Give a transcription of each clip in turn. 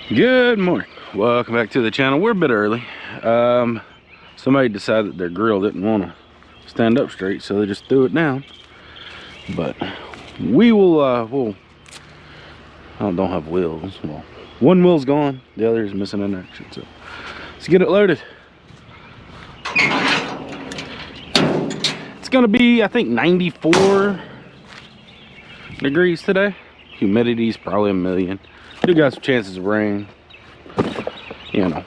Good morning, welcome back to the channel. We're a bit early. Somebody decided that their grill didn't want to stand up straight, so they just threw it down. But we will I don't have wheels. Well, one wheel's gone, the other is missing in action, so let's get it loaded. It's gonna be, I think, 94 degrees today. Humidity's probably 1,000,000. Do got some chances of rain. You know,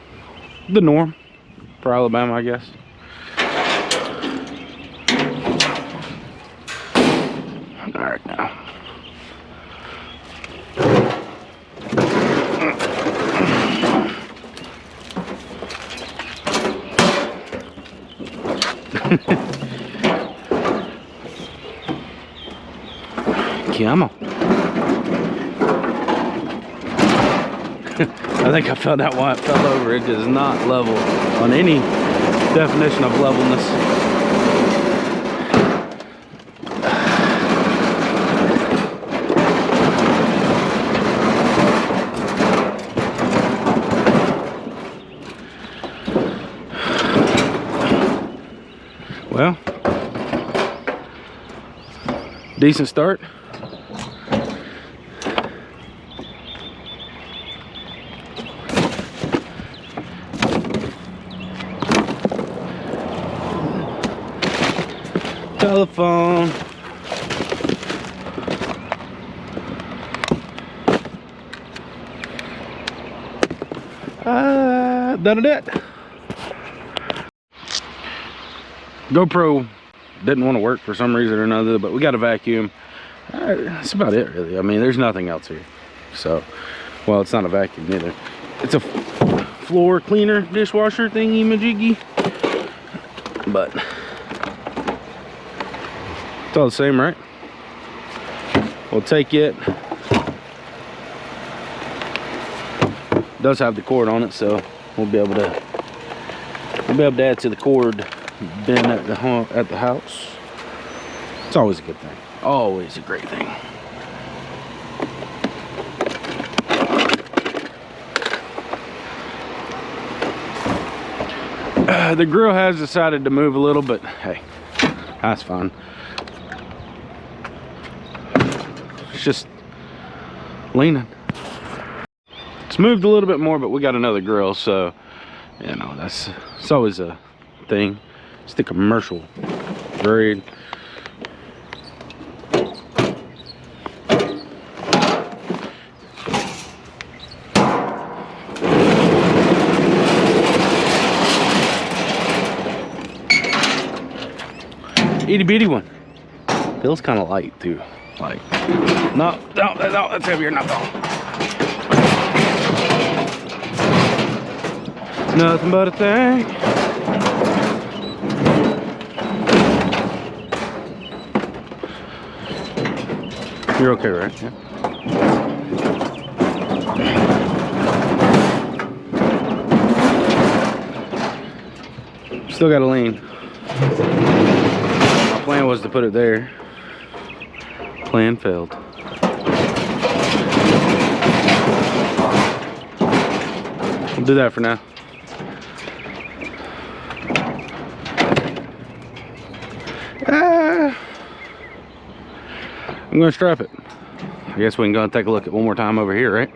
the norm for Alabama, I guess. All right, now. Come on. I think I found out why it fell over. It is not level on any definition of levelness. Well, decent start. Telephone. Done it. GoPro didn't want to work for some reason or another, but we got a vacuum. That's about it, really. I mean, there's nothing else here. So, well, it's not a vacuum either. It's a floor cleaner, dishwasher thingy majiggy, but it's all the same, right? We'll take it. It does have the cord on it, so we'll be able to add to the cord bin at the house. It's always a good thing. Always a great thing. The grill has decided to move a little, but hey, that's fine. It's just leaning. It's moved a little bit more, but we got another grill, so you know it's always a thing. It's the commercial grade. Itty bitty one. Feels kind of light too. Like, no, that's heavier, not that. Nothing but a thing. You're okay, right? Yeah. Still got to lean. My plan was to put it there. Plan failed. We'll do that for now. I'm gonna strap it. I guess we can go and take a look at one more time over here, right?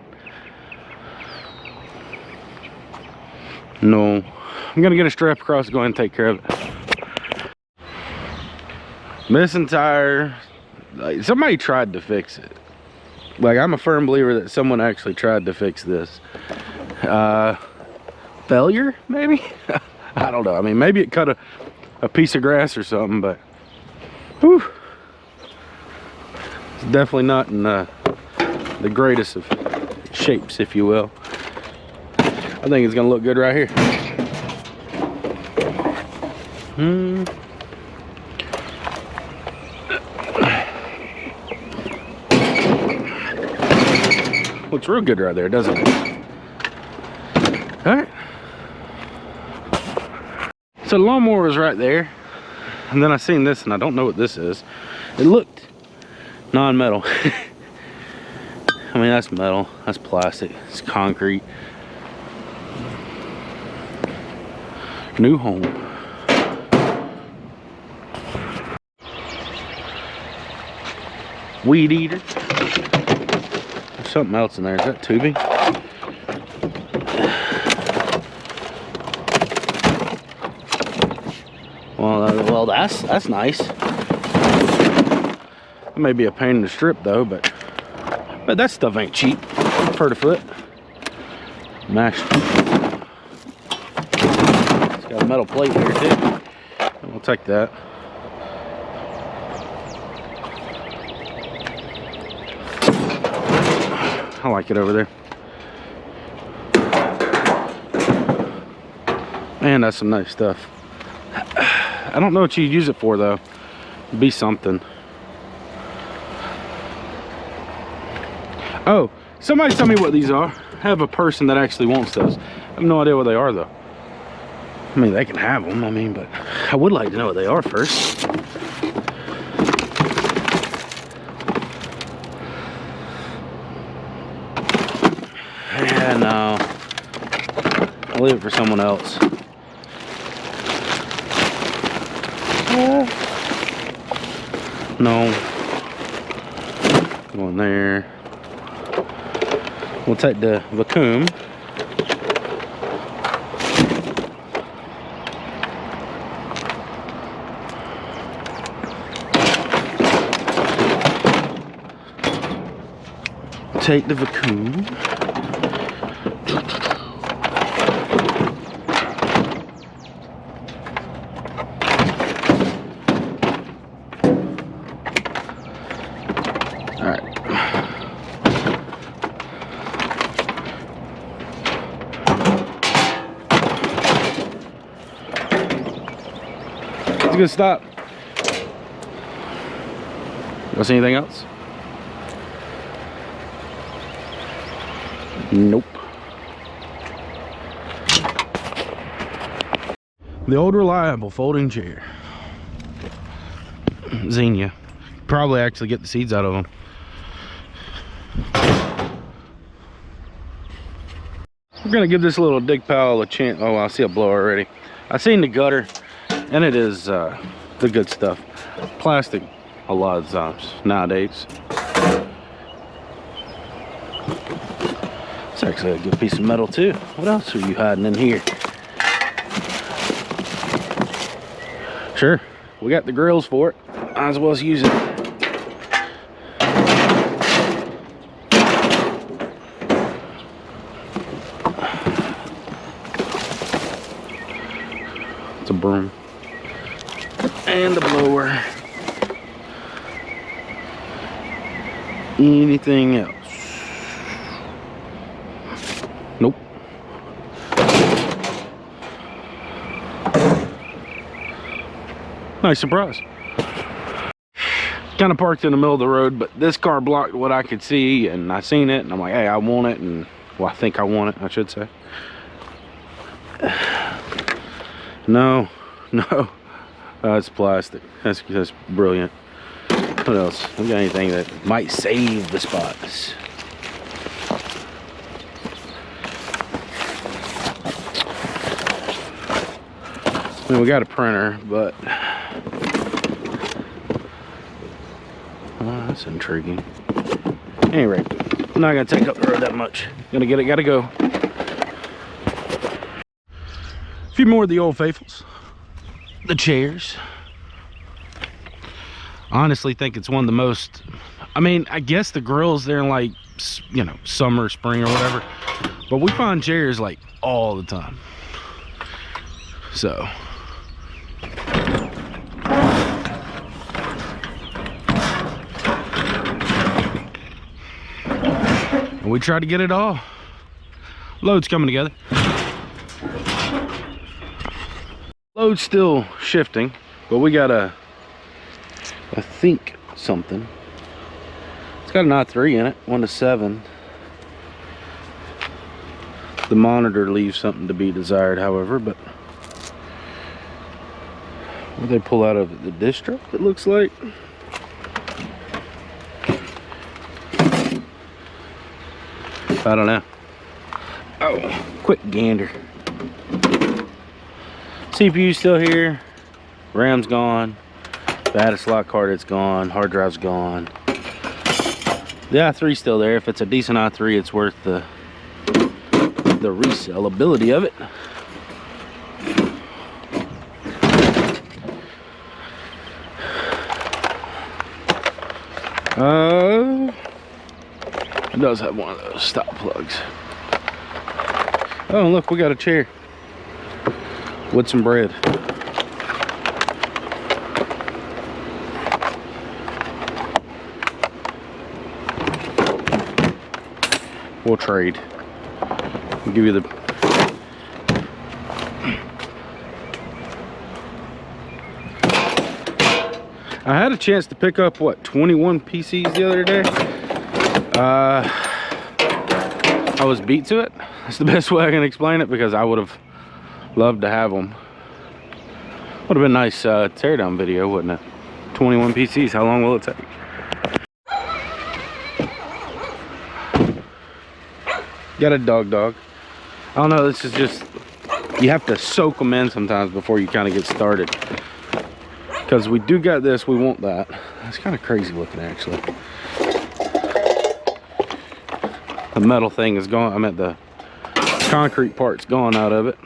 No, I'm gonna get a strap across, go ahead and take care of it. Missing tire. Like, somebody tried to fix it. Like, I'm a firm believer that someone actually tried to fix this. Failure, maybe? I don't know. I mean, maybe it cut a piece of grass or something, but whew, it's definitely not in the greatest of shapes, if you will. I think it's gonna look good right here. Looks real good right there, doesn't it? All right. So the lawnmower was right there, and then I seen this, and I don't know what this is. It looked non-metal. I mean, that's metal, that's plastic, it's concrete. New home. Weed eater. There's something else in there. Is that tubing? Well, that's nice. It may be a pain in the strip though, but that stuff ain't cheap. Per the foot. Mash. It's got a metal plate here too. We'll take that. I like it over there. Man, that's some nice stuff. I don't know what you'd use it for though. It'd be something. Oh, somebody tell me what these are. I have a person that actually wants those. I have no idea what they are though. I mean, they can have them, I mean, but I would like to know what they are first. Yeah, no. I'll leave it for someone else. No. Go in there. We'll take the vacuum. Take the vacuum. It's a good stop. You see anything else? Nope. The old reliable folding chair. Xenia. Probably actually get the seeds out of them. We're gonna give this little dig pile a chance. Oh, I see a blower already. I seen the gutter, and it is the good stuff. Plastic a lot of times nowadays. It's actually a good piece of metal too. What else are you hiding in here? Sure, we got the grills for it. Might as well use it. It's a broom. And the blower. Anything else? Nope. Nice surprise. Kind of parked in the middle of the road, but this car blocked what I could see, and I seen it, and I'm like, hey, I want it, and well, I think I want it, I should say. No, it's plastic. That's brilliant. What else? We got anything that might save the spots? I mean, we got a printer, but oh, that's intriguing. At any rate, I'm not gonna take up the road that much. Gonna get it, gotta go. A few more of the old faithfuls. The chairs. Honestly think it's one of the most, I mean, I guess the grills they're in like, you know, summer, spring or whatever, but we find chairs like all the time. So and we try to get it all. Load's coming together. Load's still shifting, but we got a I think something. It's got an i3 in it, 1 to 7. The monitor leaves something to be desired, however, but what they pull out of it? The disk drive, it looks like. I don't know. Oh, quick gander. CPU still here. RAM's gone. The added slot card, it's gone. Hard drive's gone. The i3's still there. If it's a decent i3, it's worth the resellability of it. It does have one of those stop plugs. Oh, look, we got a chair with some bread. We'll trade. I'll give you the I had a chance to pick up what 21 PCs the other day. I was beat to it. That's the best way I can explain it, because I would have loved to have them. Would have been a nice teardown video, wouldn't it? 21 PCs, how long will it take? Got a dog. I don't know, this is just, you have to soak them in sometimes before you kind of get started. Because we do got this, we want that. It's kind of crazy looking, actually. The metal thing is gone. I meant the concrete part's gone out of it.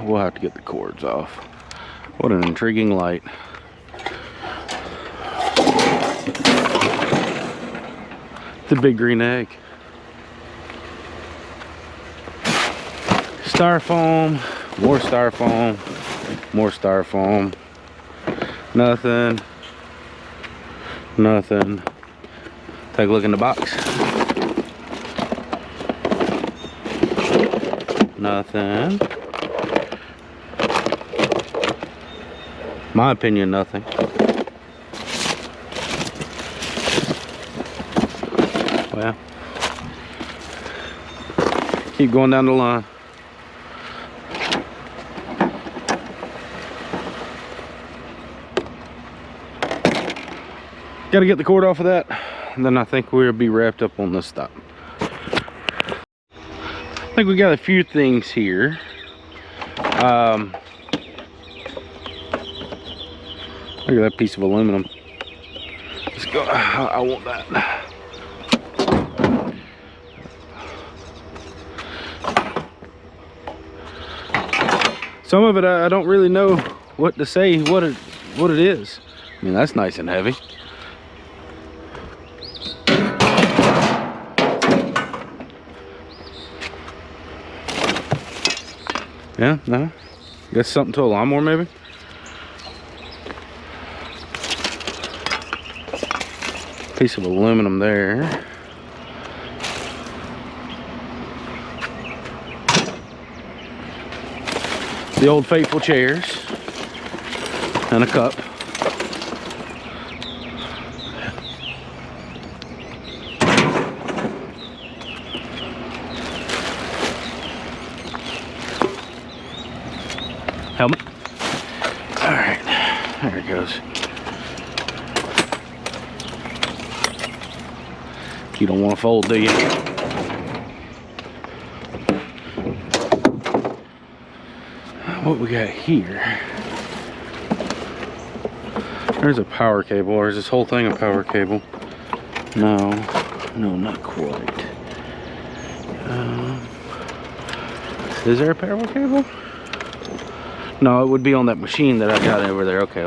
We'll have to get the cords off. What an intriguing light. The big green egg. Styrofoam, more styrofoam, more styrofoam. Nothing. Take a look in the box. Nothing. My opinion, nothing. Well, keep going down the line. Got to get the cord off of that, and then I think we'll be wrapped up on this stop. I think we got a few things here. Look at that piece of aluminum. Let's go. I want that. Some of it I don't really know what to say, what it is. I mean, that's nice and heavy. Yeah, no. Guess something to a lawnmower, maybe. Piece of aluminum there. The old faithful chairs and a cup. Helmet. All right, there it goes. You don't want to fold, do you? What we got here? There's a power cable, or is this whole thing a power cable? No, not quite. Is there a power cable? No, it would be on that machine that I got over there. Okay.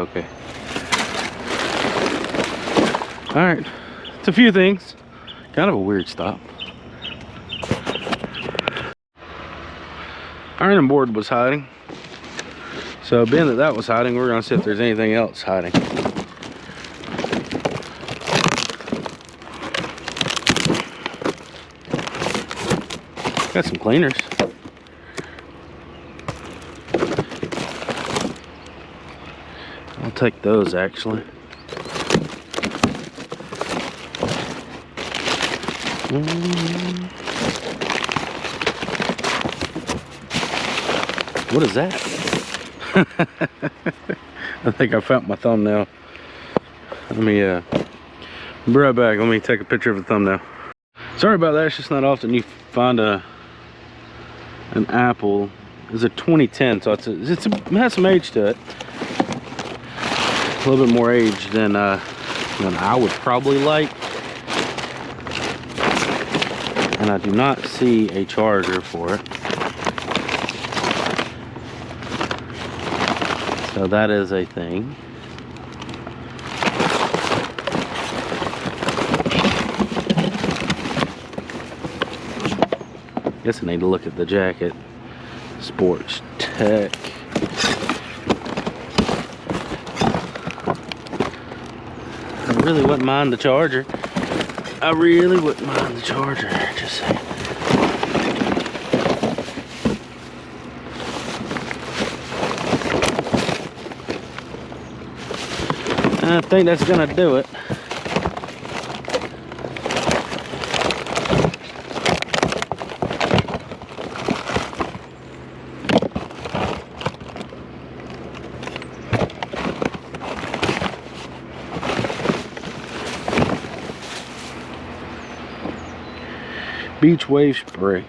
All right, it's a few things. Kind of a weird stop. Ironing board was hiding. So being that was hiding, we're gonna see if there's anything else hiding. Got some cleaners. I'll take those actually. What is that? I think I found my thumbnail. Let me be right back. Let me take a picture of the thumbnail. Sorry about that. It's just not often you find an apple. It's a 2010, so it has some age to it. A little bit more age than I would probably like. And I do not see a charger for it. So that is a thing. Guess I need to look at the jacket. Sports Tech. I really wouldn't mind the charger. I really wouldn't mind the charger. Just saying. I think that's gonna do it. Beach wave spray.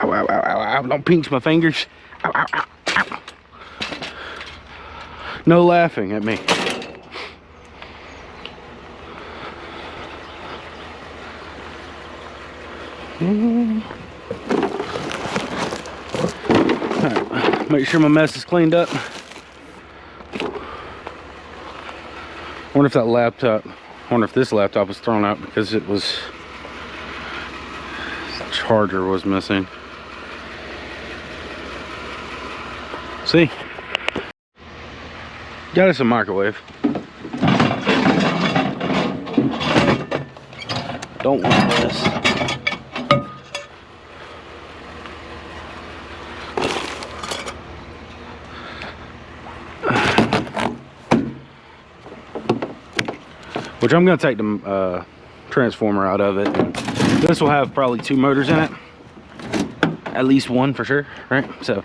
Ow, ow, ow, ow, ow. Don't pinch my fingers. Ow, ow, ow, ow. No laughing at me. Alright, make sure my mess is cleaned up. Wonder if this laptop was thrown out because the charger was missing. See? Got us a microwave. Don't want this. Which I'm gonna take the transformer out of it. This will have probably 2 motors in it. At least one for sure, right? So.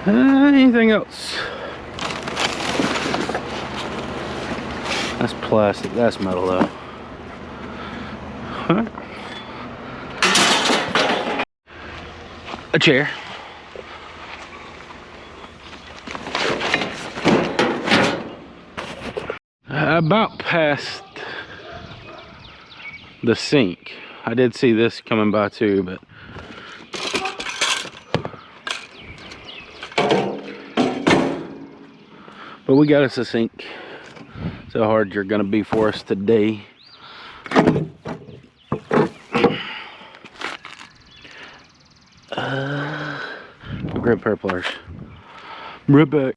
Anything else? That's plastic. That's metal though. Huh? A chair. About past the sink. I did see this coming by too, but we got us a sink. So hard you're gonna be for us today. Grab a pair of pliers. Right back.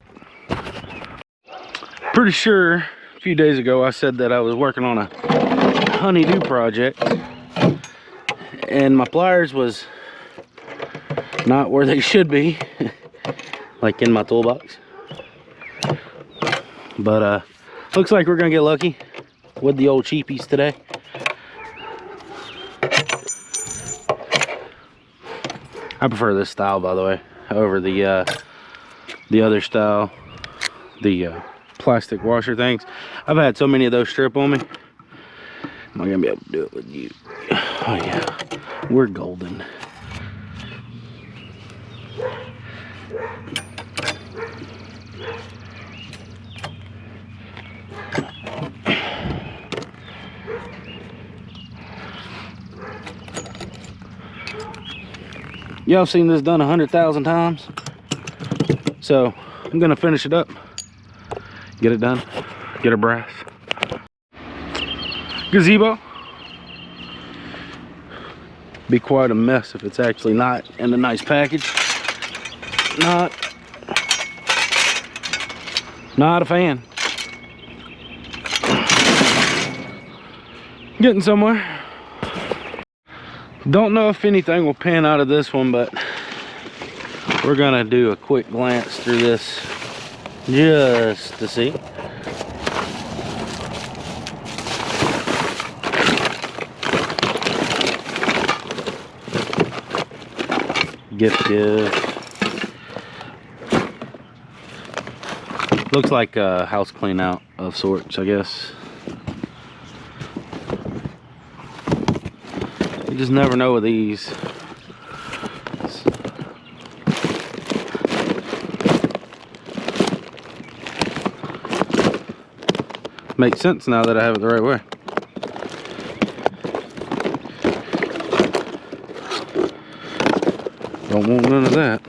Pretty sure a few days ago I said that I was working on a honeydew project and my pliers was not where they should be, like in my toolbox. But looks like we're gonna get lucky with the old cheapies today. I prefer this style, by the way, over the other style, the plastic washer things. I've had so many of those strip on me. I'm not gonna be able to do it with you. Oh yeah, we're golden. Y'all seen this done 100,000 times. So I'm gonna finish it up, get it done, get a brass gazebo. Be quite a mess if it's actually not in a nice package. Not a fan. Getting somewhere. Don't know if anything will pan out of this one, but we're gonna do a quick glance through this just to see. Gift. Looks like a house clean out of sorts, I guess. You just never know with these. Makes sense now that I have it the right way. Don't want none of that.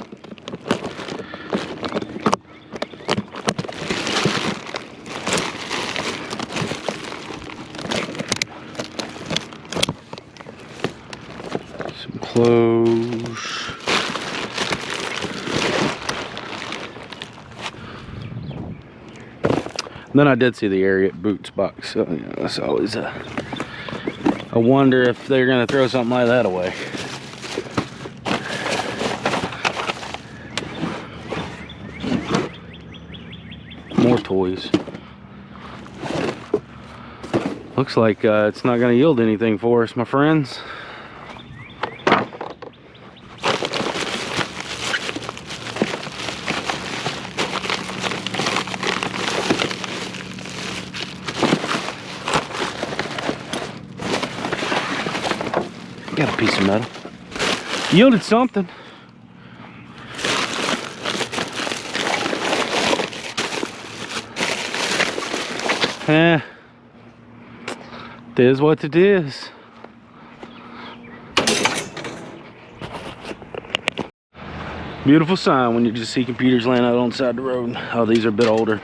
Some clothes. Then I did see the area at Boots box, so you know, that's always a wonder if they're gonna throw something like that away. More toys. Looks like it's not gonna yield anything for us, my friends. Got a piece of metal. Yielded something. Eh. It is what it is. Beautiful sign when you just see computers laying out on the side of the road. Oh, these are a bit older.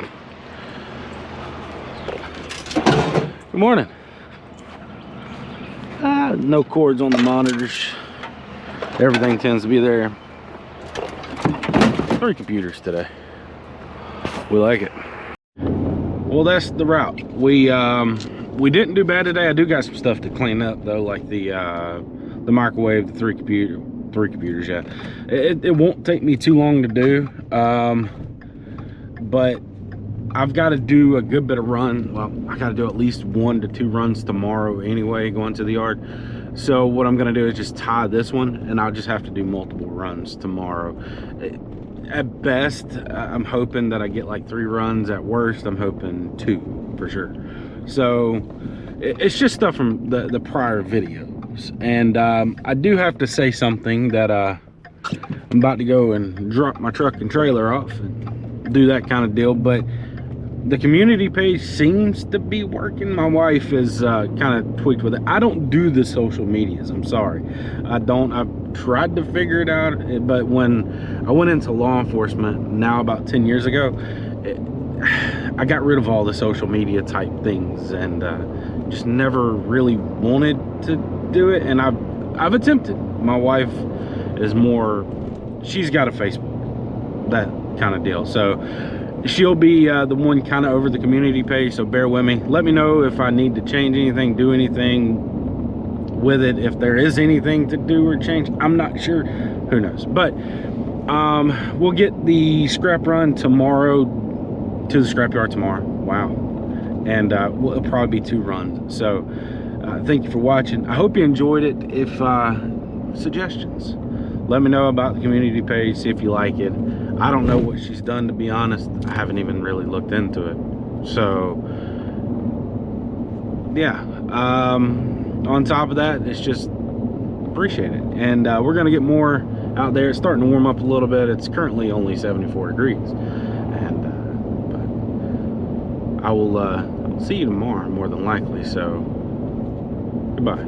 Good morning. No cords on the monitors. Everything tends to be there. 3 computers today. We like it. Well, that's the route. We didn't do bad today. I do got some stuff to clean up though, like the microwave, the 3 computers. Yeah, it won't take me too long to do. But I've got to do a good bit of run. Well, I got to do at least 1 to 2 runs tomorrow anyway, going to the yard. So what I'm going to do is just tie this one, and I'll just have to do multiple runs tomorrow. At best, I'm hoping that I get like 3 runs. At worst, I'm hoping 2 for sure. So it's just stuff from the prior videos. And I do have to say something that I'm about to go and drop my truck and trailer off and do that kind of deal. But the community page seems to be working. My wife is kind of tweaked with it. I don't do the social medias. I'm sorry. I don't. I've tried to figure it out. But when I went into law enforcement now about 10 years ago, I got rid of all the social media type things and just never really wanted to do it. And I've attempted. My wife is more, she's got a Facebook, that kind of deal. So she'll be the one kind of over the community page, so bear with me. Let me know if I need to change anything, do anything with it, if there is anything to do or change. I'm not sure, who knows. But we'll get the scrap run tomorrow to the scrapyard tomorrow. Wow. And it'll probably be 2 runs. So thank you for watching. I hope you enjoyed it. If suggestions, let me know about the community page, see if you like it. I don't know what she's done, to be honest. I haven't even really looked into it. So yeah, on top of that, it's just appreciate it. And we're gonna get more out there. It's starting to warm up a little bit. It's currently only 74 degrees. And but I will see you tomorrow, more than likely. So goodbye.